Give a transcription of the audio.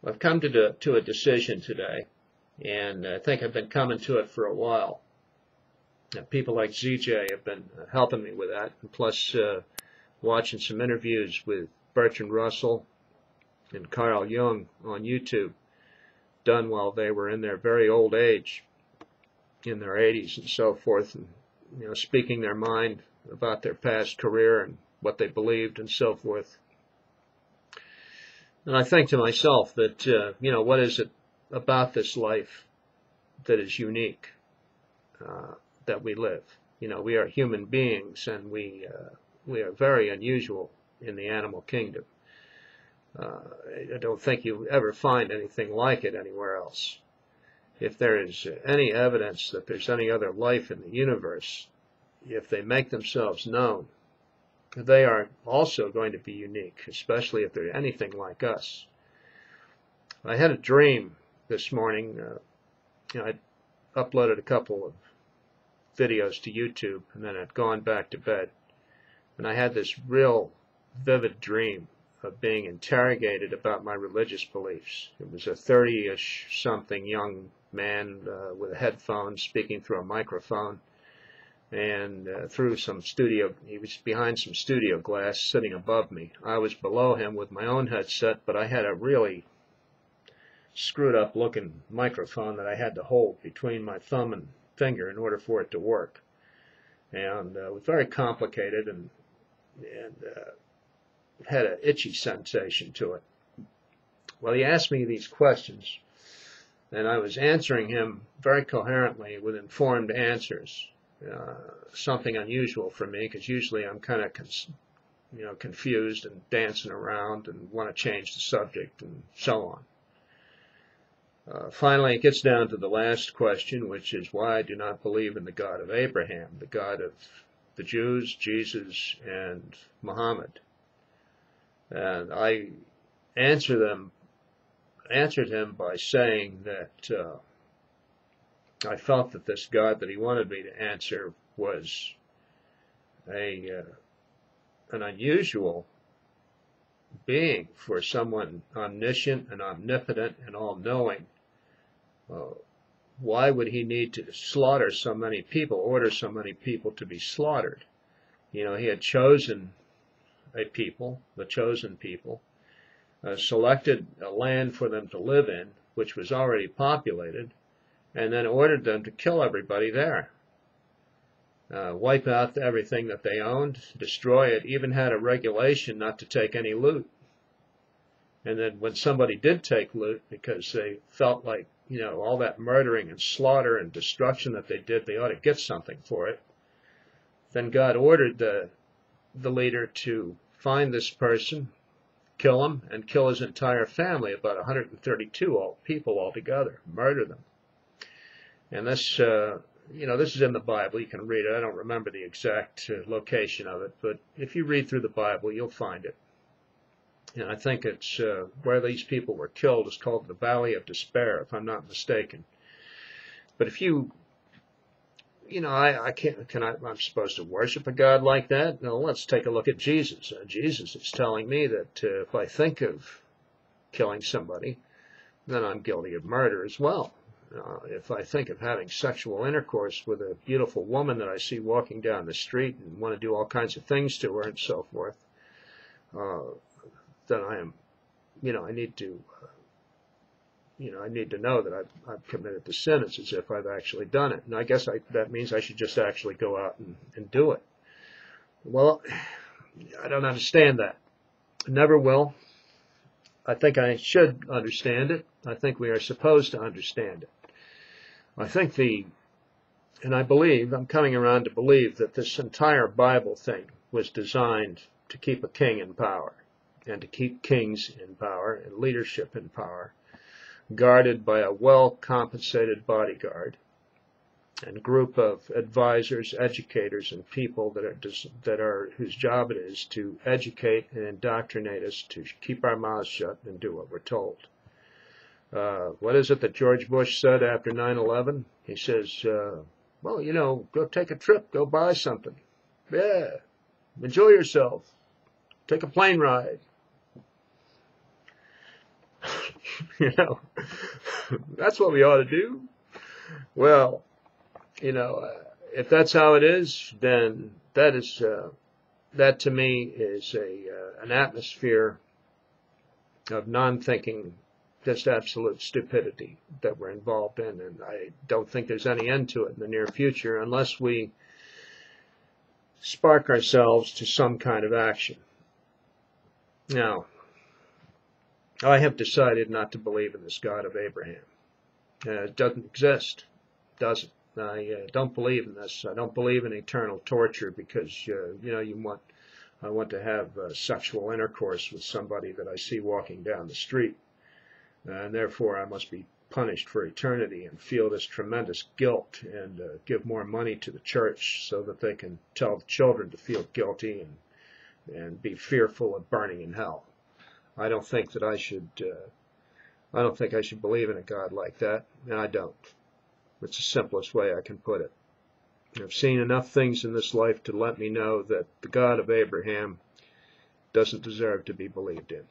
I've come to a decision today, and I think I've been coming to it for a while. People like ZJ have been helping me with that, and plus watching some interviews with Bertrand Russell and Carl Jung on YouTube, done while they were in their very old age, in their 80s and so forth, and speaking their mind about their past career and what they believed and so forth. And I think to myself that, what is it about this life that is unique, that we live? We are human beings, and we are very unusual in the animal kingdom. I don't think you ever find anything like it anywhere else. If there is any evidence that there's any other life in the universe, if they make themselves known, they are also going to be unique, especially if they're anything like us. I had a dream this morning. I uploaded a couple of videos to YouTube, and then I'd gone back to bed. And I had this real vivid dream of being interrogated about my religious beliefs. It was a 30-ish something young man with a headphone speaking through a microphone. And through some studio, he was behind some studio glass sitting above me. I was below him with my own headset, but I had a really screwed up looking microphone that I had to hold between my thumb and finger in order for it to work. And it was very complicated and had an itchy sensation to it. Well, he asked me these questions, and I was answering him very coherently with informed answers. Something unusual for me, because usually I'm kind of confused and dancing around and want to change the subject and so on. Finally, it gets down to the last question, which is why I do not believe in the God of Abraham, the God of the Jews, Jesus, and Muhammad. And I answered him by saying that I felt that this God that he wanted me to answer was an unusual being for someone omniscient and omnipotent and all-knowing. Why would he need to slaughter so many people, order so many people to be slaughtered? He had chosen a people, the chosen people, selected a land for them to live in, which was already populated, and then ordered them to kill everybody there. Wipe out everything that they owned, destroy it, even had a regulation not to take any loot. And then when somebody did take loot, because they felt like, all that murdering and slaughter and destruction that they did, they ought to get something for it, then God ordered the leader to find this person, kill him, and kill his entire family, about 132 people altogether, murder them. And this, this is in the Bible. You can read it. I don't remember the exact location of it, but if you read through the Bible, you'll find it. And I think it's where these people were killed is called the Valley of Despair, if I'm not mistaken. But if you, I'm supposed to worship a God like that? No, let's take a look at Jesus. Jesus is telling me that if I think of killing somebody, then I'm guilty of murder as well. If I think of having sexual intercourse with a beautiful woman that I see walking down the street and want to do all kinds of things to her and so forth, then I am, I need to know that I've committed the sin. It's as if I've actually done it. And I guess that means I should just actually go out and do it. Well, I don't understand that. Never will. I think I should understand it. I think we are supposed to understand it. I think and I believe, I'm coming around to believe that this entire Bible thing was designed to keep a king in power, and to keep kings in power and leadership in power, guarded by a well-compensated bodyguard and group of advisors, educators, and people whose job it is to educate and indoctrinate us to keep our mouths shut and do what we're told. What is it that George Bush said after 9/11? He says, go take a trip, go buy something. Yeah, enjoy yourself. Take a plane ride. You know, that's what we ought to do. Well, you know, if that's how it is, then that to me is an atmosphere of non-thinking, just absolute stupidity that we're involved in, and I don't think there's any end to it in the near future unless we spark ourselves to some kind of action. Now, I have decided not to believe in this God of Abraham. It doesn't exist. Doesn't. I don't believe in this. I don't believe in eternal torture because I want to have sexual intercourse with somebody that I see walking down the street, and therefore I must be punished for eternity and feel this tremendous guilt and give more money to the church so that they can tell the children to feel guilty and be fearful of burning in hell. I don't think that I should. I don't think I should believe in a God like that, and I don't. It's the simplest way I can put it. I've seen enough things in this life to let me know that the God of Abraham doesn't deserve to be believed in.